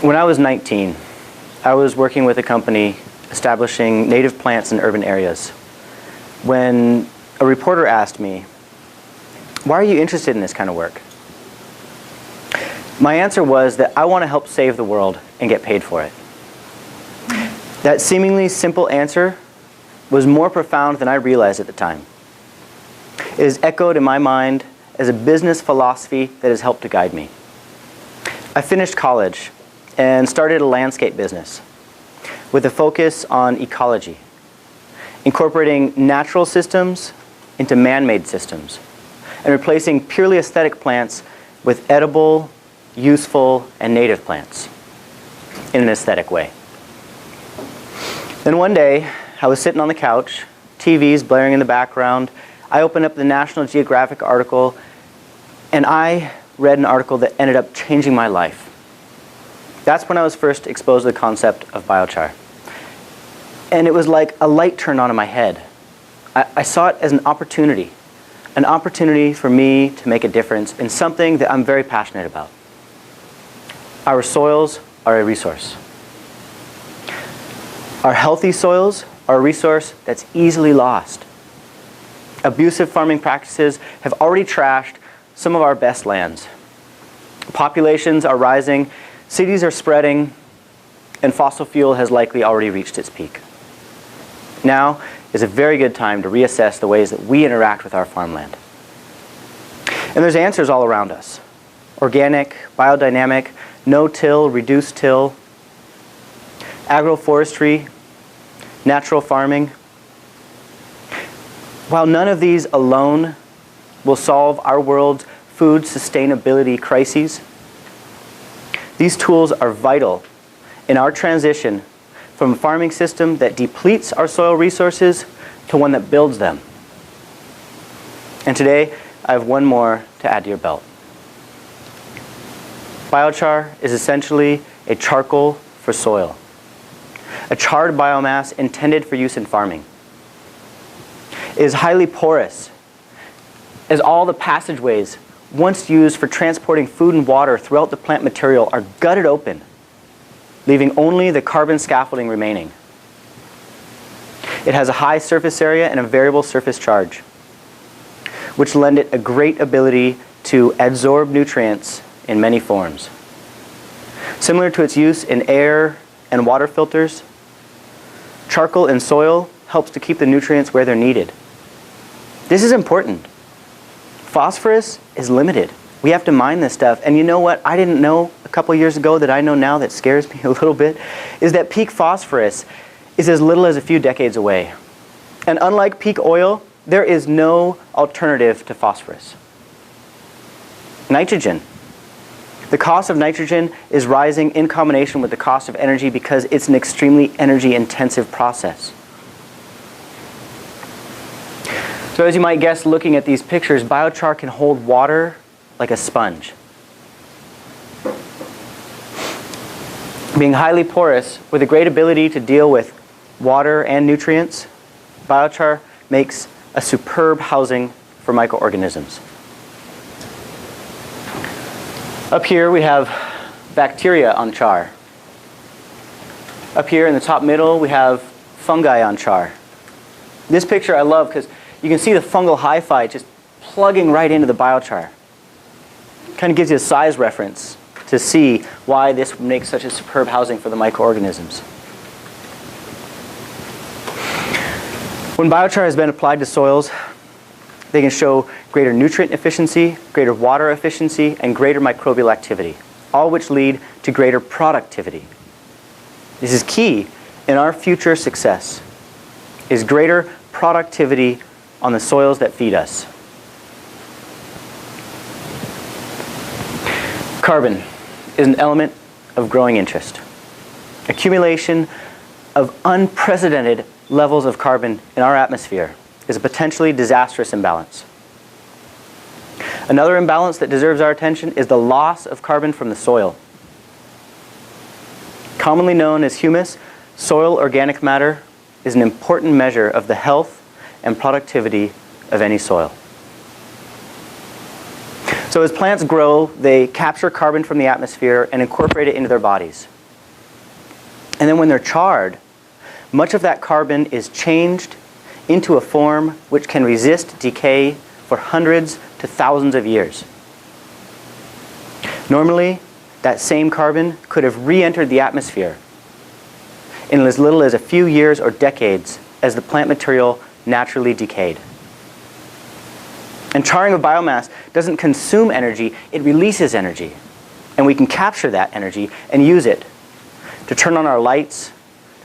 When I was 19, I was working with a company establishing native plants in urban areas when a reporter asked me, "Why are you interested in this kind of work?" My answer was that I want to help save the world and get paid for it. That seemingly simple answer was more profound than I realized at the time. It is echoed in my mind as a business philosophy that has helped to guide me. I finished college and started a landscape business with a focus on ecology, incorporating natural systems into man-made systems, and replacing purely aesthetic plants with edible, useful, and native plants in an aesthetic way. Then one day, I was sitting on the couch, TV's blaring in the background. I opened up the National Geographic article, and I read an article that ended up changing my life. That's when I was first exposed to the concept of biochar. And it was like a light turned on in my head. I saw it as an opportunity for me to make a difference in something that I'm very passionate about. Our soils are a resource. Our healthy soils are a resource that's easily lost. Abusive farming practices have already trashed some of our best lands. Populations are rising, cities are spreading, and fossil fuel has likely already reached its peak. Now is a very good time to reassess the ways that we interact with our farmland. And there's answers all around us. Organic, biodynamic, no-till, reduced-till, agroforestry, natural farming. While none of these alone will solve our world's food sustainability crises, these tools are vital in our transition from a farming system that depletes our soil resources to one that builds them. And today, I have one more to add to your belt. Biochar is essentially a charcoal for soil, a charred biomass intended for use in farming. It is highly porous, as all the passageways once used for transporting food and water throughout the plant material are gutted open, leaving only the carbon scaffolding remaining. It has a high surface area and a variable surface charge, which lend it a great ability to absorb nutrients in many forms. Similar to its use in air and water filters, charcoal in soil helps to keep the nutrients where they're needed. This is important. Phosphorus is limited. We have to mine this stuff. And you know what I didn't know a couple years ago that I know now that scares me a little bit, is that peak phosphorus is as little as a few decades away. And unlike peak oil, there is no alternative to phosphorus. Nitrogen. The cost of nitrogen is rising in combination with the cost of energy because it's an extremely energy-intensive process. So as you might guess, looking at these pictures, biochar can hold water like a sponge. Being highly porous with a great ability to deal with water and nutrients, biochar makes a superb housing for microorganisms. Up here we have bacteria on char. Up here in the top middle we have fungi on char. This picture I love because you can see the fungal hyphae just plugging right into the biochar. Kind of gives you a size reference to see why this makes such a superb housing for the microorganisms. When biochar has been applied to soils, they can show greater nutrient efficiency, greater water efficiency, and greater microbial activity, all which lead to greater productivity. This is key in our future success, is greater productivity on the soils that feed us. Carbon is an element of growing interest. Accumulation of unprecedented levels of carbon in our atmosphere is a potentially disastrous imbalance. Another imbalance that deserves our attention is the loss of carbon from the soil. Commonly known as humus, soil organic matter is an important measure of the health and productivity of any soil. So So as plants grow, they capture carbon from the atmosphere and incorporate it into their bodies. And then when they're charred, much of that carbon is changed into a form which can resist decay for hundreds to thousands of years. Normally, that same carbon could have re-entered the atmosphere in as little as a few years or decades as the plant material naturally decayed. And charring of biomass doesn't consume energy, it releases energy. And we can capture that energy and use it to turn on our lights,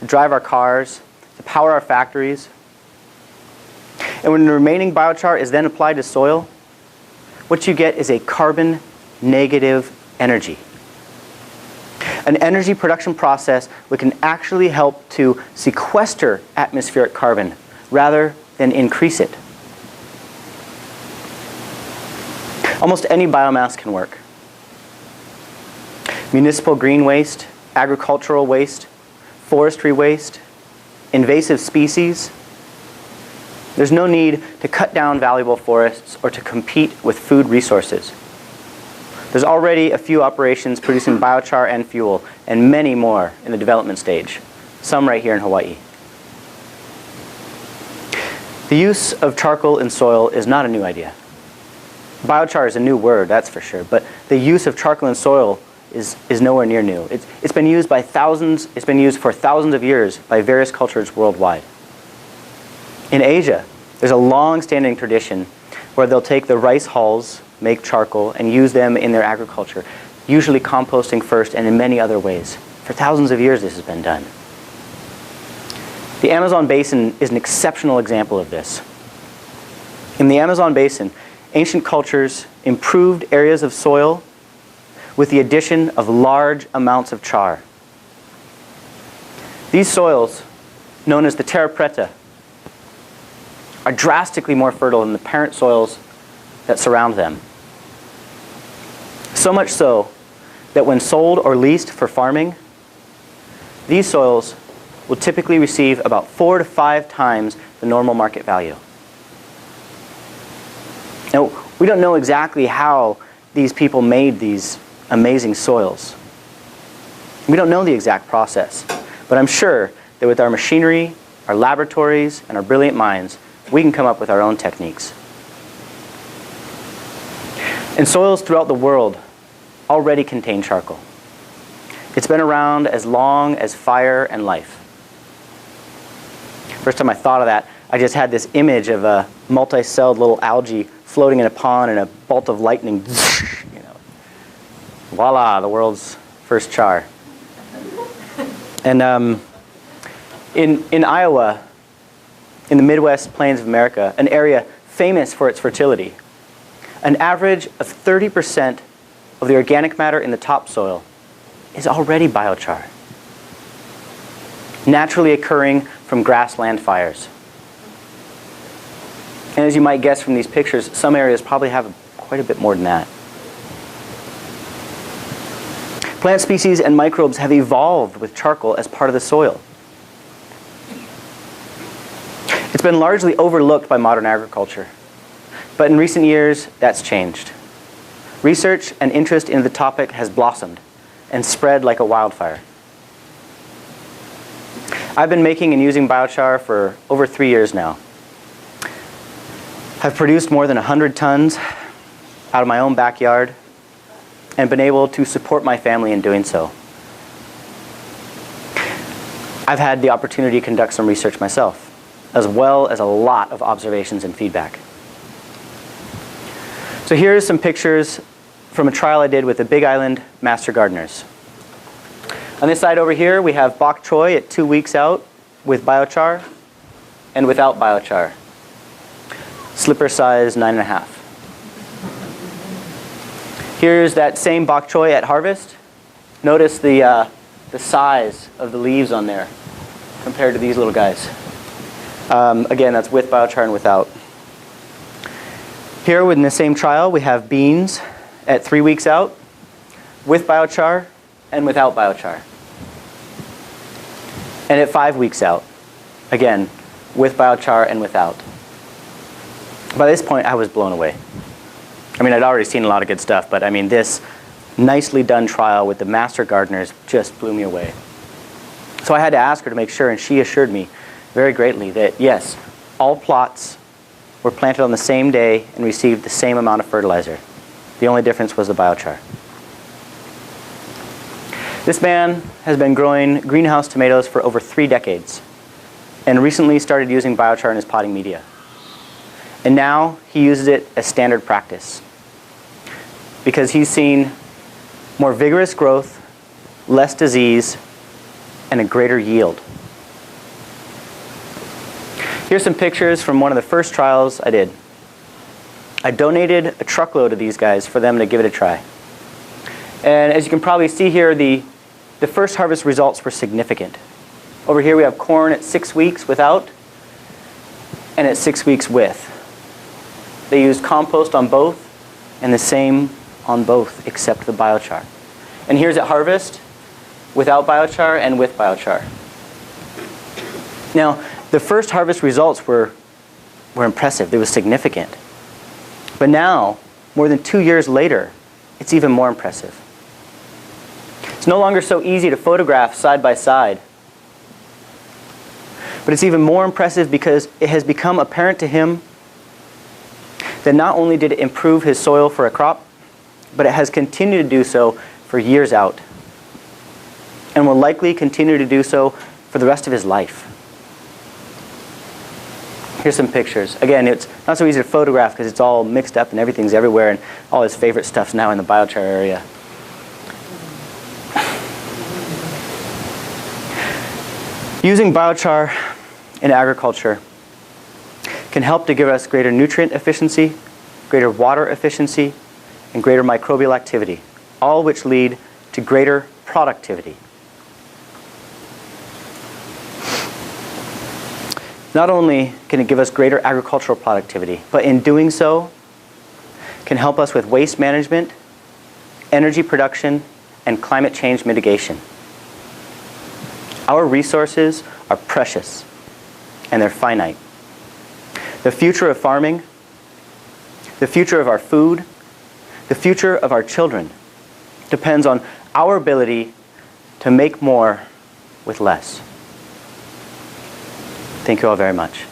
to drive our cars, to power our factories. And when the remaining biochar is then applied to soil, what you get is a carbon negative energy. An energy production process which can actually help to sequester atmospheric carbon rather than increase it. Almost any biomass can work. Municipal green waste, agricultural waste, forestry waste, invasive species. There's no need to cut down valuable forests or to compete with food resources. There's already a few operations producing biochar and fuel, and many more in the development stage, some right here in Hawaii. The use of charcoal in soil is not a new idea. Biochar is a new word, that's for sure, but the use of charcoal in soil is nowhere near new. It's been used for thousands of years by various cultures worldwide. In Asia, there's a long-standing tradition where they'll take the rice hulls, make charcoal, and use them in their agriculture, usually composting first and in many other ways. For thousands of years this has been done. The Amazon basin is an exceptional example of this. In the Amazon basin, ancient cultures improved areas of soil with the addition of large amounts of char. These soils, known as the terra preta, are drastically more fertile than the parent soils that surround them. So much so that when sold or leased for farming, these soils will typically receive about 4 to 5 times the normal market value. Now, we don't know exactly how these people made these amazing soils. We don't know the exact process, but I'm sure that with our machinery, our laboratories, and our brilliant minds, we can come up with our own techniques. And soils throughout the world already contain charcoal. It's been around as long as fire and life. First time I thought of that, I just had this image of a multi-celled little algae floating in a pond and a bolt of lightning, voila, the world's first char. And in Iowa, in the Midwest Plains of America, an area famous for its fertility, an average of 30% of the organic matter in the topsoil is already biochar, naturally occurring from grassland fires. And as you might guess from these pictures, some areas probably have quite a bit more than that. Plant species and microbes have evolved with charcoal as part of the soil. It's been largely overlooked by modern agriculture, but in recent years, that's changed. Research and interest in the topic has blossomed and spread like a wildfire. I've been making and using biochar for over 3 years now. I've produced more than 100 tons out of my own backyard and been able to support my family in doing so. I've had the opportunity to conduct some research myself, as well as a lot of observations and feedback. So here's some pictures from a trial I did with the Big Island Master Gardeners. On this side over here, we have bok choy at 2 weeks out with biochar and without biochar. Slipper size 9.5. Here's that same bok choy at harvest. Notice the size of the leaves on there compared to these little guys. Again, that's with biochar and without. Here within the same trial, we have beans at 3 weeks out with biochar and without biochar. And at 5 weeks out, again, with biochar and without. By this point, I was blown away. I mean, I'd already seen a lot of good stuff, but I mean, this nicely done trial with the master gardeners just blew me away. So I had to ask her to make sure, and she assured me very greatly that yes, all plots were planted on the same day and received the same amount of fertilizer. The only difference was the biochar. This man has been growing greenhouse tomatoes for over 3 decades and recently started using biochar in his potting media. And now he uses it as standard practice because he's seen more vigorous growth, less disease, and a greater yield. Here's some pictures from one of the first trials I did. I donated a truckload of these guys for them to give it a try. And as you can probably see here, the first harvest results were significant. Over here we have corn at 6 weeks without and at 6 weeks with. They used compost on both and the same on both except the biochar. And here's at harvest without biochar and with biochar. Now, the first harvest results were impressive. They were significant. But now, more than 2 years later, it's even more impressive. It's no longer so easy to photograph side by side. But it's even more impressive because it has become apparent to him that not only did it improve his soil for a crop, but it has continued to do so for years out, and will likely continue to do so for the rest of his life. Here's some pictures. Again, it's not so easy to photograph because it's all mixed up and everything's everywhere, and all his favorite stuff's now in the biochar area. Using biochar in agriculture can help to give us greater nutrient efficiency, greater water efficiency, and greater microbial activity, all which lead to greater productivity. Not only can it give us greater agricultural productivity, but in doing so can help us with waste management, energy production, and climate change mitigation. Our resources are precious, and they're finite. The future of farming, the future of our food, the future of our children depends on our ability to make more with less. Thank you all very much.